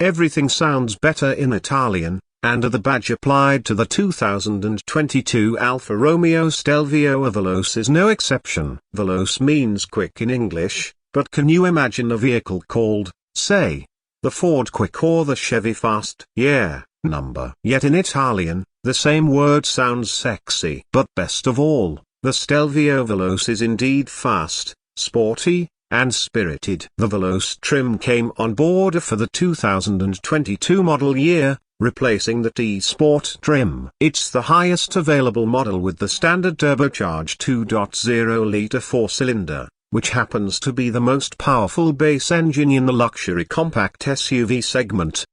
Everything sounds better in Italian, and the badge applied to the 2022 Alfa Romeo Stelvio Veloce is no exception. Veloce means quick in English, but can you imagine a vehicle called, say, the Ford Quick or the Chevy Fast? Yeah, number. Yet in Italian, the same word sounds sexy. But best of all, the Stelvio Veloce is indeed fast, sporty, and spirited. The Veloce trim came on board for the 2022 model year, replacing the T-Sport trim. It's the highest available model with the standard turbocharged 2.0-litre four-cylinder, which happens to be the most powerful base engine in the luxury compact SUV segment.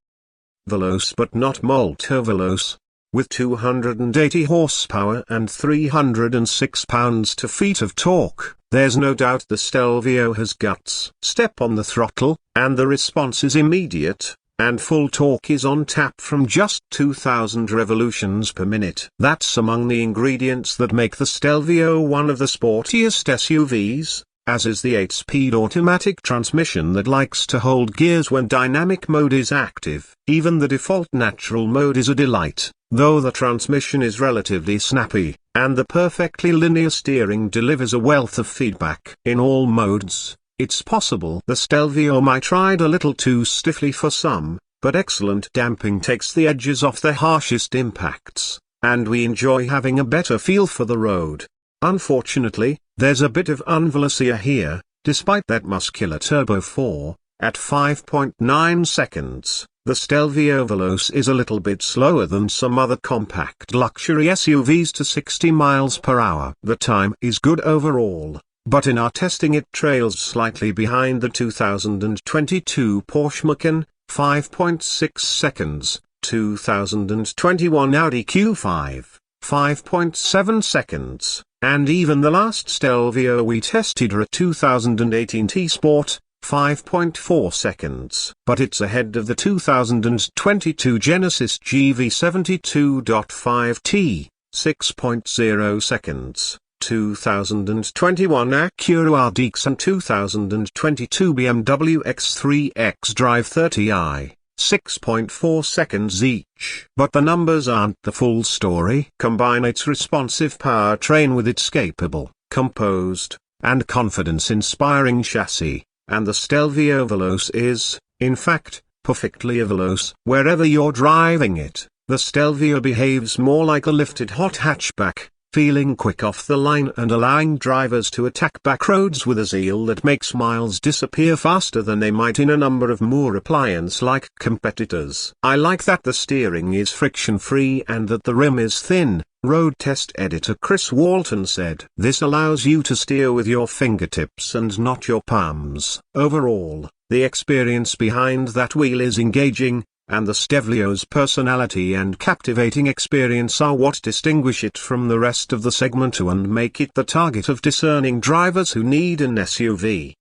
Veloce but not Molto Veloce. With 280 horsepower and 306 pounds-to-feet of torque, there's no doubt the Stelvio has guts. Step on the throttle, and the response is immediate, and full torque is on tap from just 2,000 revolutions per minute. That's among the ingredients that make the Stelvio one of the sportiest SUVs, as is the 8-speed automatic transmission that likes to hold gears when dynamic mode is active. Even the default natural mode is a delight, though the transmission is relatively snappy, and the perfectly linear steering delivers a wealth of feedback. In all modes, it's possible the Stelvio might ride a little too stiffly for some, but excellent damping takes the edges off the harshest impacts, and we enjoy having a better feel for the road. Unfortunately, there's a bit of unvelocia here, despite that muscular turbo 4, at 5.9 seconds. The Stelvio Veloce is a little bit slower than some other compact luxury SUVs to 60 miles per hour. The time is good overall, but in our testing it trails slightly behind the 2022 Porsche Macan, 5.6 seconds, 2021 Audi Q5, 5.7 seconds, and even the last Stelvio we tested a 2018 T-Sport, 5.4 seconds. But it's ahead of the 2022 Genesis GV72.5T, 6.0 seconds, 2021 Acura RDX and 2022 BMW X3 xDrive 30i, 6.4 seconds each. But the numbers aren't the full story. Combine its responsive powertrain with its capable, composed, and confidence-inspiring chassis, and the Stelvio Veloce is, in fact, perfectly a Veloce. Wherever you're driving it, the Stelvio behaves more like a lifted hot hatchback, feeling quick off the line and allowing drivers to attack back roads with a zeal that makes miles disappear faster than they might in a number of more appliance-like competitors. I like that the steering is friction-free and that the rim is thin, road test editor Chris Walton said. This allows you to steer with your fingertips and not your palms. Overall, the experience behind that wheel is engaging, and the Stelvio's personality and captivating experience are what distinguish it from the rest of the segment and make it the target of discerning drivers who need an SUV.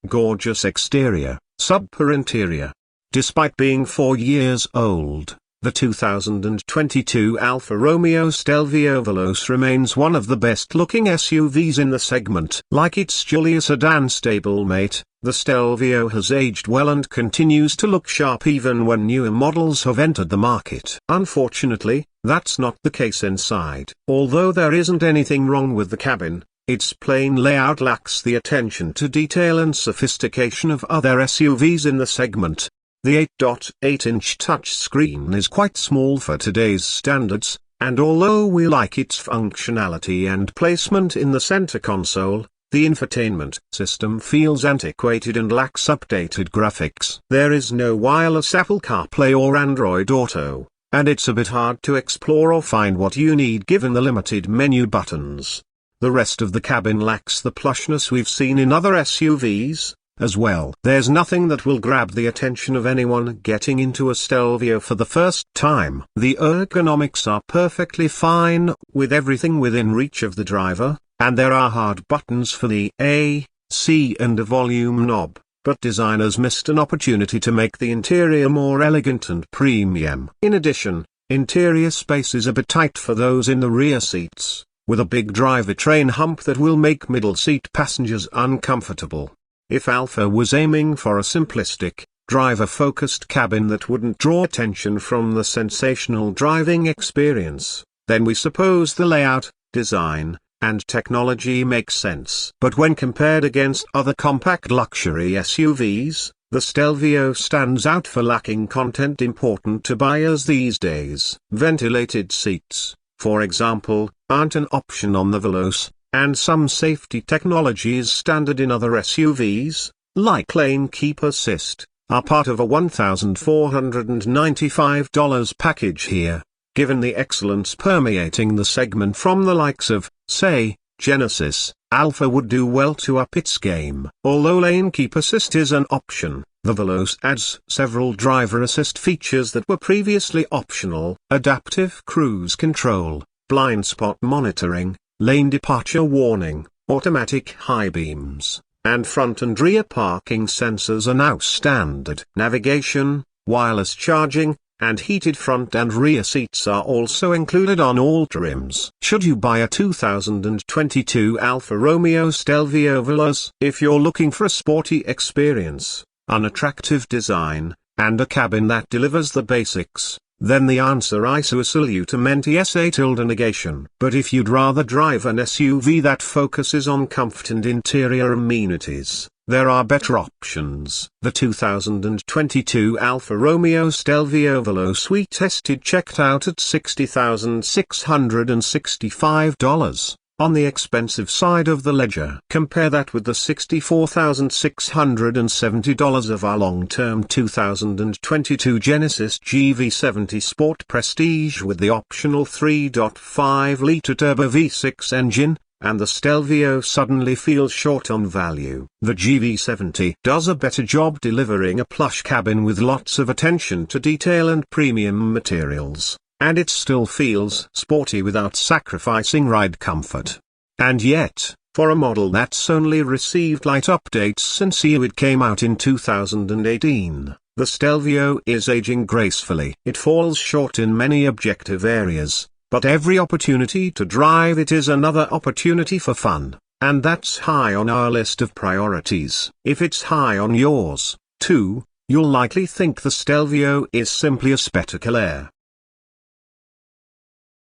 Gorgeous exterior, superb interior. Despite being 4 years old, the 2022 Alfa Romeo Stelvio Veloce remains one of the best-looking SUVs in the segment. Like its Giulia sedan stablemate, the Stelvio has aged well and continues to look sharp even when newer models have entered the market. Unfortunately, that's not the case inside. Although there isn't anything wrong with the cabin, its plain layout lacks the attention to detail and sophistication of other SUVs in the segment. The 8.8-inch touchscreen is quite small for today's standards, and although we like its functionality and placement in the center console, the infotainment system feels antiquated and lacks updated graphics. There is no wireless Apple CarPlay or Android Auto, and it's a bit hard to explore or find what you need given the limited menu buttons. The rest of the cabin lacks the plushness we've seen in other SUVs. As well, there's nothing that will grab the attention of anyone getting into a Stelvio for the first time. The ergonomics are perfectly fine, with everything within reach of the driver, and there are hard buttons for the A, C and a volume knob, but designers missed an opportunity to make the interior more elegant and premium. In addition, interior space is a bit tight for those in the rear seats, with a big drivetrain hump that will make middle seat passengers uncomfortable. If Alfa was aiming for a simplistic, driver-focused cabin that wouldn't draw attention from the sensational driving experience, then we suppose the layout, design, and technology makes sense. But when compared against other compact luxury SUVs, the Stelvio stands out for lacking content important to buyers these days. Ventilated seats, for example, aren't an option on the Veloce, and some safety technologies standard in other SUVs, like lane keep assist, are part of a $1,495 package here. Given the excellence permeating the segment from the likes of, say, Genesis, Alfa would do well to up its game. Although lane keep assist is an option, the Veloce adds several driver assist features that were previously optional: adaptive cruise control, blind spot monitoring, lane departure warning, automatic high beams, and front and rear parking sensors are now standard. Navigation, wireless charging, and heated front and rear seats are also included on all trims. Should you buy a 2022 Alfa Romeo Stelvio Veloce? If you're looking for a sporty experience, an attractive design, and a cabin that delivers the basics, then the answer is a salutamente negation. But if you'd rather drive an SUV that focuses on comfort and interior amenities, there are better options. The 2022 Alfa Romeo Stelvio Veloce we tested checked out at $60,665, on the expensive side of the ledger. Compare that with the $64,670 of our long-term 2022 Genesis GV70 Sport Prestige with the optional 3.5-litre turbo V6 engine, and the Stelvio suddenly feels short on value. The GV70 does a better job delivering a plush cabin with lots of attention to detail and premium materials, and it still feels sporty without sacrificing ride comfort. And yet, for a model that's only received light updates since it came out in 2018, the Stelvio is aging gracefully. It falls short in many objective areas, but every opportunity to drive it is another opportunity for fun, and that's high on our list of priorities. If it's high on yours, too, you'll likely think the Stelvio is simply a spectacular.